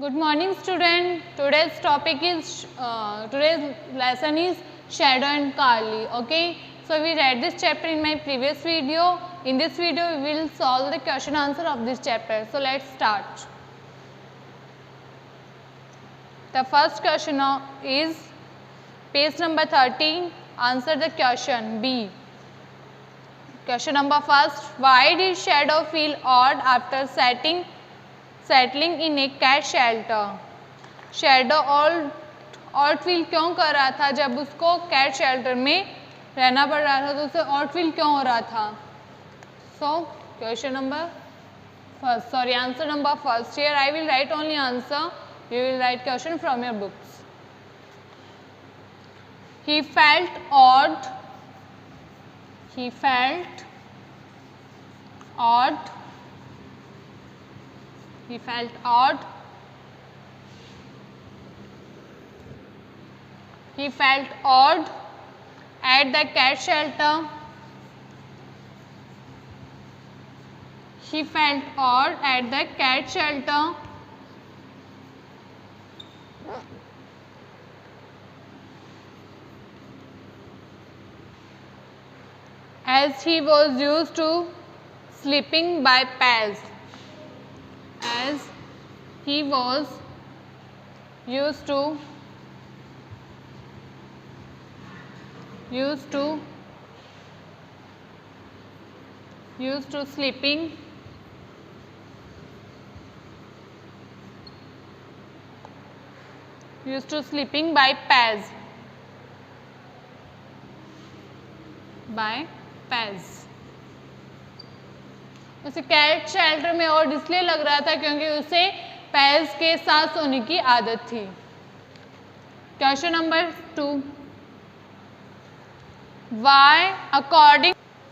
Good morning, student. Today's lesson is Shadow and Carly. Okay. So we read this chapter in my previous video. In this video, we will solve the question answer of this chapter. So let's start. The first question is page number 13. Answer the question B. Question number first. Why did Shadow feel odd after settling in a cat shelter? Shadow odd feel क्यों कर रहा था जब उसको cat shelter में रहना पड़ रहा था, तो उसे ऑड फील क्यों हो रहा था? So question number first, sorry answer number first. Here I will write only answer, you will write question from your books. He felt odd. He felt odd. He felt odd. He felt odd at the cat shelter. He felt odd at the cat shelter. As he was used to sleeping by pairs. As he was used to sleeping by pairs. उसे cat shelter में और इसलिए लग रहा था क्योंकि उसे pairs के साथ सोने की आदत थी. Question number 2.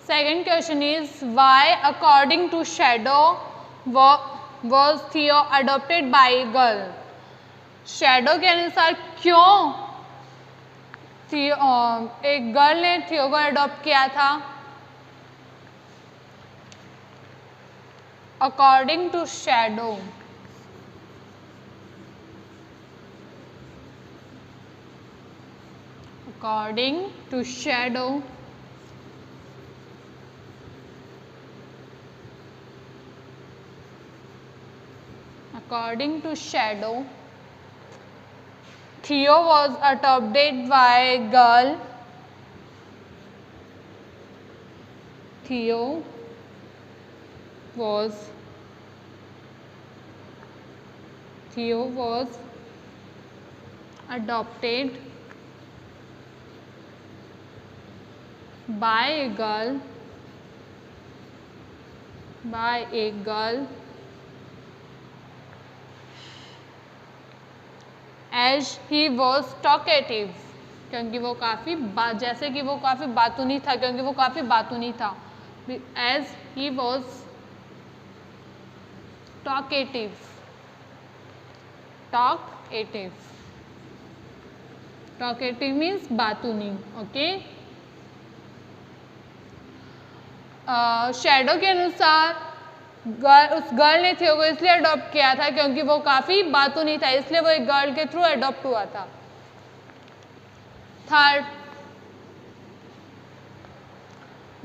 Second question is why according to Shadow was Theo adopted by a girl? Shadow के अनुसार क्यों एक गर्ल ने थियो को अडॉप्ट किया था? According to Shadow, Theo was adopted by a girl. Theo was adopted by a girl as he was talkative. क्योंकि वो काफ़ी बातूनी था, क्योंकि वो काफ़ी बातूनी था. As he was talkative. Talkative means बातूनी. Okay. Shadow के अनुसार उस गर्ल ने थियो को इसलिए अडॉप्ट किया था क्योंकि वो काफ़ी बातूनी था, इसलिए वो एक गर्ल के थ्रू अडॉप्ट हुआ था. Third,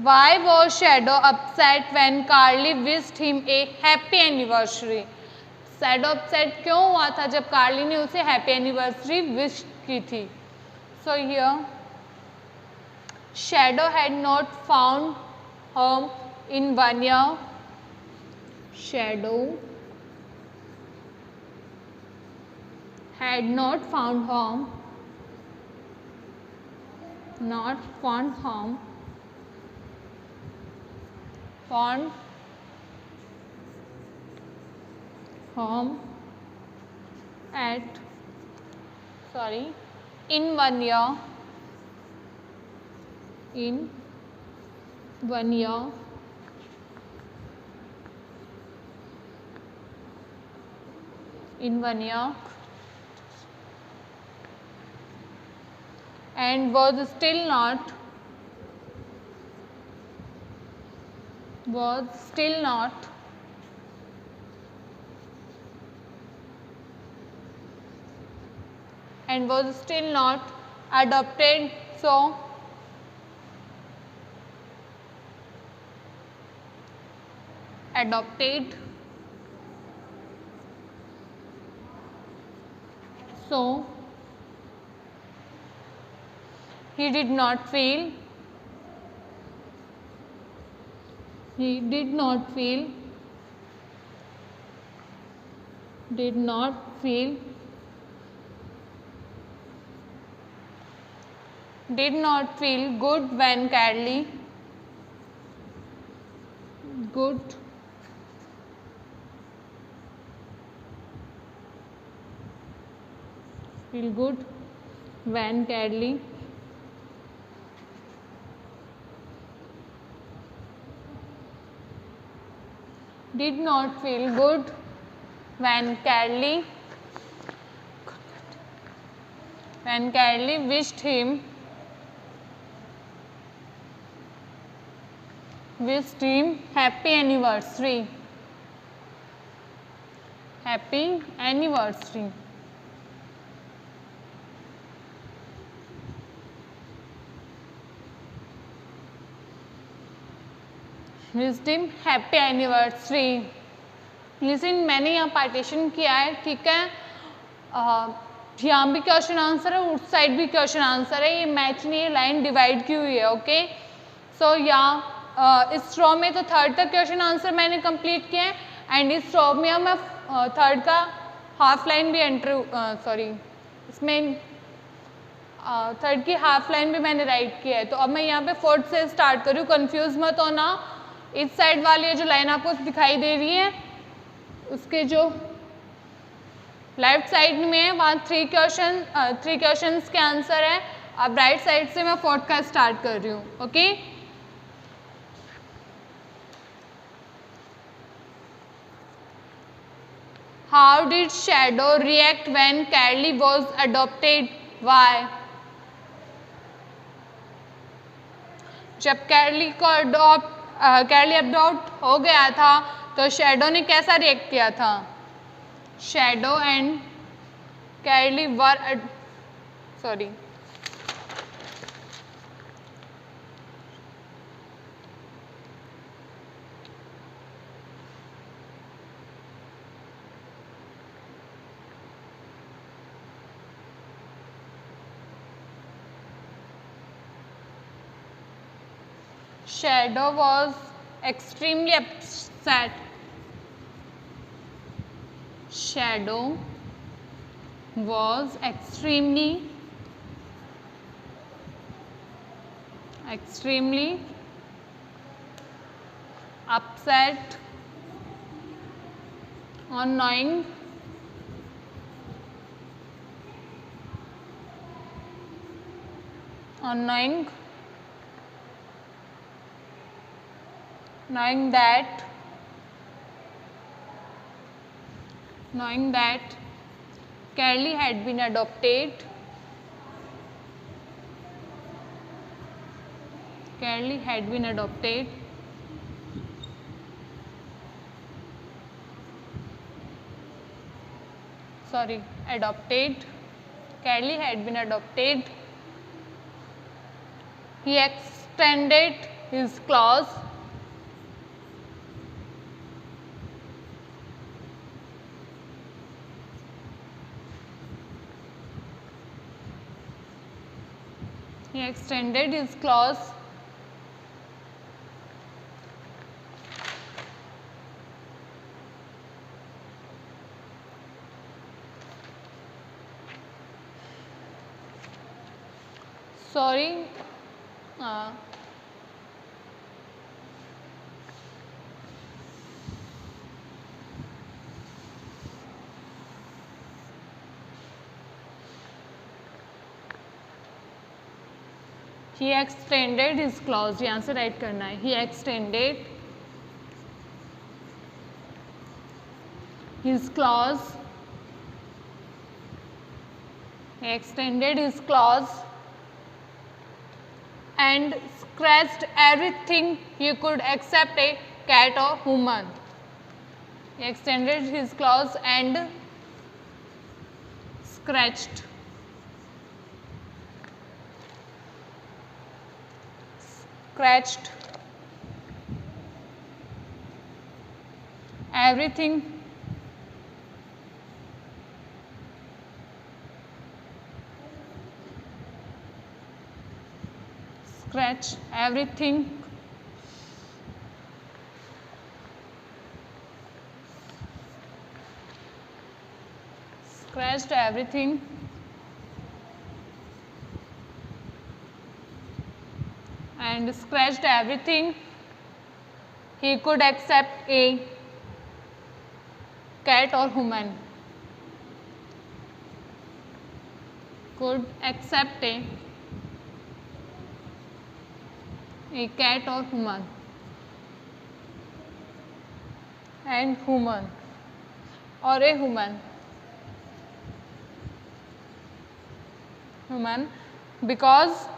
why was Shadow upset when Carly wished him a happy anniversary? Shadow upset क्यों हुआ था जब कार्ली ने उसे हैप्पी एनिवर्सरी विश की थी? So here Shadow had not found home in 1 year. Shadow had not found home in 1 year. And was still not and was still not adopted. So adopted. So he did not feel. He did not feel. Did not feel. Did not feel good when Cadley. Good. Feel good when Cadley did not feel good when Cadley wished him happy anniversary. Happy anniversary. Wished him happy anniversary. Listen, मैंने यहाँ partition किया है, ठीक है, यहाँ भी question answer है, उस साइड भी क्वेश्चन आंसर है, ये मैच नहीं, ये लाइन डिवाइड की हुई है. ओके, सो यहाँ इस रो में तो थर्ड तक क्वेश्चन आंसर मैंने कंप्लीट किया है, एंड इस रो में मैं थर्ड का हाफ लाइन भी इसमें थर्ड की हाफ लाइन भी मैंने राइट किया है. तो अब मैं यहाँ पे फोर्थ से स्टार्ट करूँ, कंफ्यूज मत होना. इस साइड वाली जो लाइन आपको दिखाई दे रही है उसके जो लेफ्ट साइड में है वहाँ थ्री क्वेश्चंस के आंसर है. अब राइट साइड से मैं फोर्थ का स्टार्ट कर रही हूँ. Okay, how did Shadow react when Cadley was adopted? Why? जब कैडली अडॉप्ट हो गया था तो शैडो ने कैसा रिएक्ट किया था? Shadow and Cadley were Shadow was extremely upset. Shadow was extremely upset on knowing that Cadley had been adopted. Cadley had been adopted. Cadley had been adopted. He extended his claws. He extended his claws He extended his claws. यहाँ से right करना है. He extended his claws. He extended his claws and scratched everything he could except a cat or human. He extended his claws and scratched scratched everything, scratch everything, scratched everything, and scratched everything he could accept a cat or human, could accept a cat or human, and human or a human, because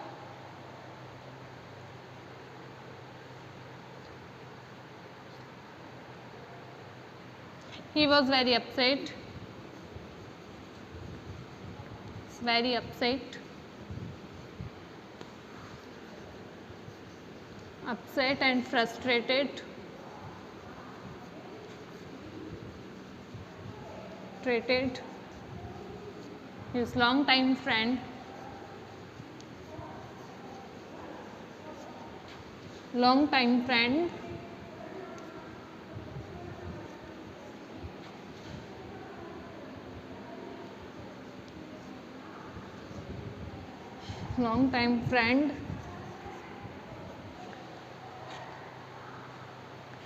he was very upset, upset and frustrated, his long-time friend,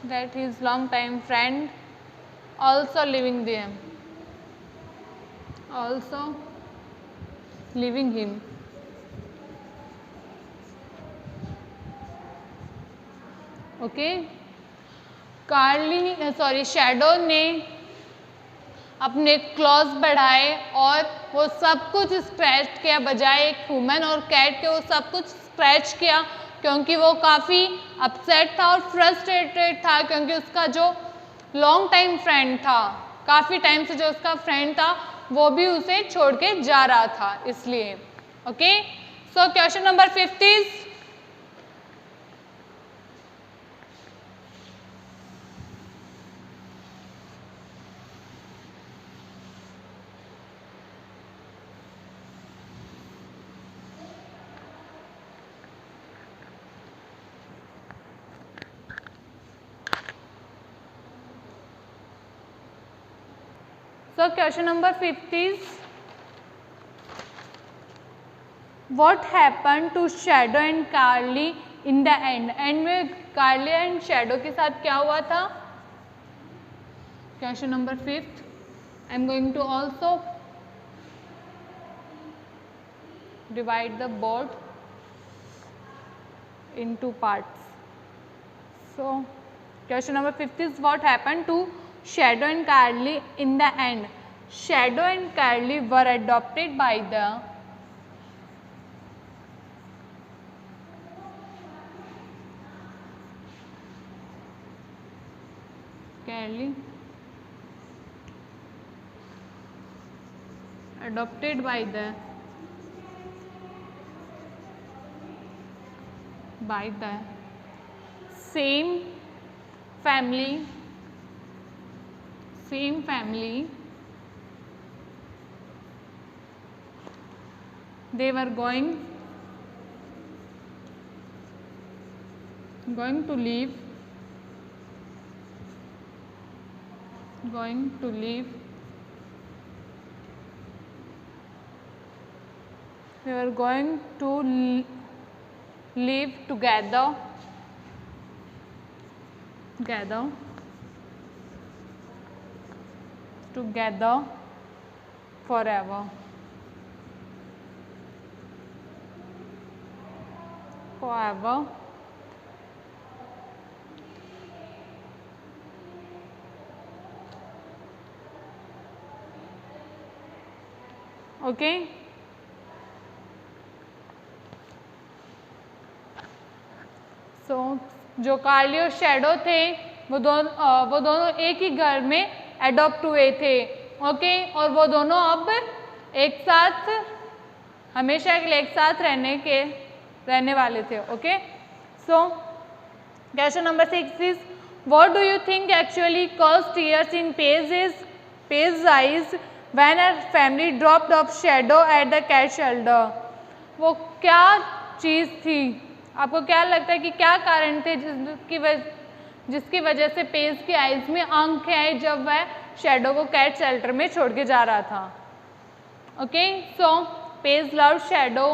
that his long-time friend also leaving him. Okay, shadow ने अपने clause बढ़ाए और वो सब कुछ scratch किया, बजाय एक ह्यूमन और कैट के वो सब कुछ स्क्रैच किया, क्योंकि वो काफ़ी अपसेट था और फ्रस्ट्रेटेड था, क्योंकि उसका जो लॉन्ग टाइम फ्रेंड था, काफ़ी टाइम से जो उसका फ्रेंड था वो भी उसे छोड़ के जा रहा था, इसलिए। Okay, so question number 5 is So question number 5 is what happened to Shadow and Carly in the end? And में कार्ली एंड शैडो के साथ क्या हुआ था? Question number 5 I am going to also divide the board into parts. So question number 5 is what happened to Shadow and Carly in the end? Shadow and Carly were adopted by the same family. They were going to live they were going to live together forever. Okay. So जो कार्ली और shadow थे वो दोनों एक ही घर में adopt हुए थे. ओके, और वो दोनों अब एक साथ हमेशा के लिए एक साथ रहने वाले थे. Okay, So question number 6 is, what do you think actually caused tears in Page's eyes when her family dropped off shadow at the cat shelter? वो क्या चीज़ थी, आपको क्या लगता है कि क्या कारण थे जिसकी वजह से पेज की आइज में आंखें आई जब वह शेडो को कैट शेल्टर में छोड़ के जा रहा था? Okay, so page love shadow.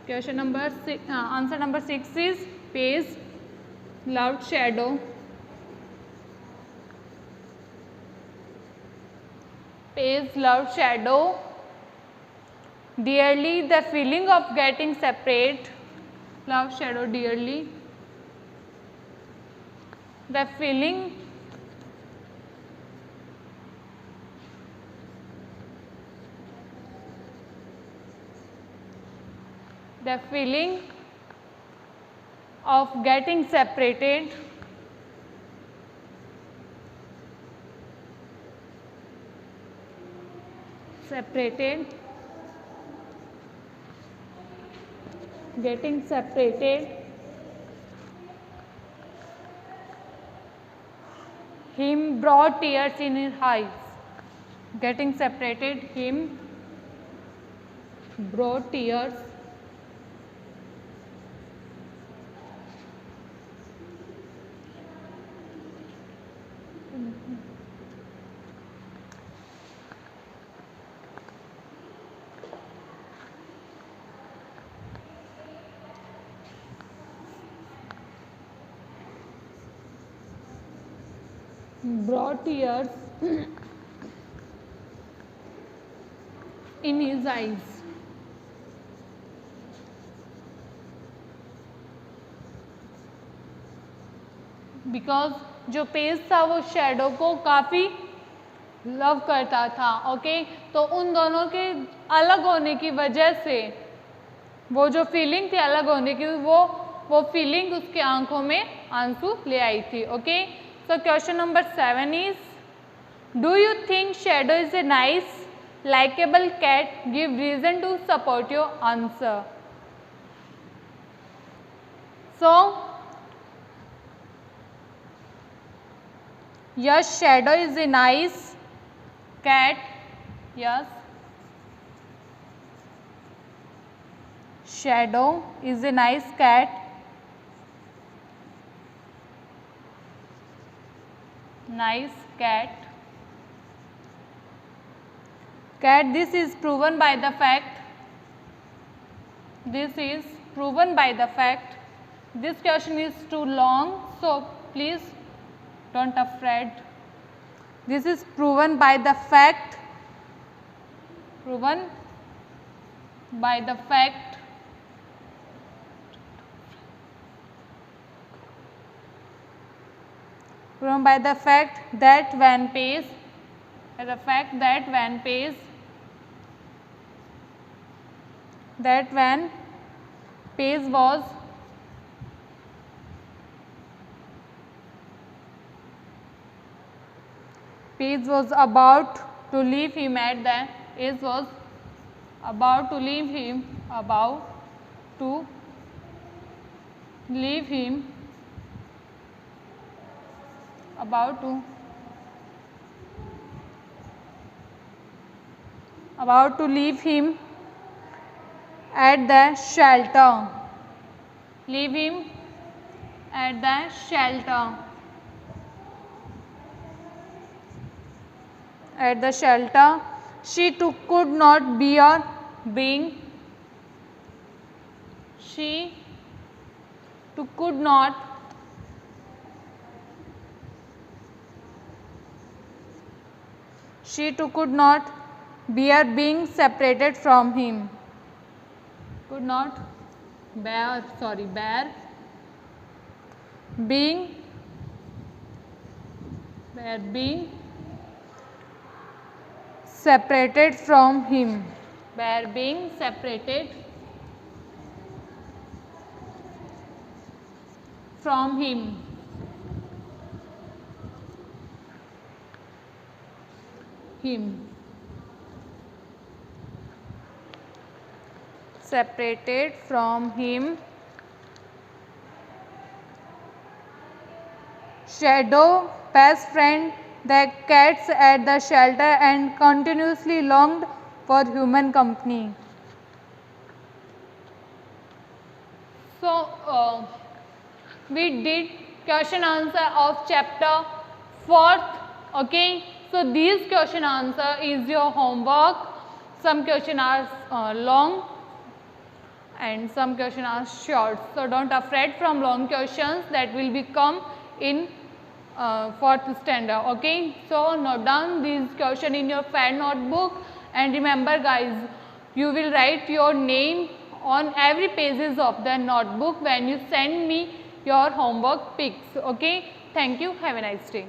Question number 6, answer number 6 is Paige loved shadow. Paige loved shadow dearly. The feeling of getting separate. Love shadow dearly. The feeling of getting separated. Getting separated. Him brought tears in his eyes. Getting separated, him brought tears in his eyes. Because जो page था वो shadow को काफ़ी love करता था. Okay, तो उन दोनों के अलग होने की वजह से वो जो फीलिंग थी अलग होने की, वो फीलिंग उसकी आंखों में आंसू ले आई थी. Okay, so question number 7 is, do you think shadow is a nice likable cat? Give reason to support your answer. So yes, shadow is a nice cat. Yes, shadow is a nice cat. Nice cat. This is proven by the fact. This is proven by the fact. This question is too long, so please don't afraid. This is proven by the fact. Proven by the fact. Proven by the fact that when Paige was about to leave him at the shelter. Leave him at the shelter. At the shelter, she too could not bear being. She too could not bear being separated from him. Could not bear being separated from him. Bear being separated from him. separated from him. Shadow, best friend, the cats at the shelter and continuously longed for human company. So, we did question answer of chapter 4th. Okay. So, these question answer is your homework. Some question are long and some question are short. So, don't afraid from long questions that will become in 4th standard. Okay. So, note down these question in your pad notebook and remember guys, you will write your name on every pages of the notebook when you send me your homework pics. Okay. Thank you. Have a nice day.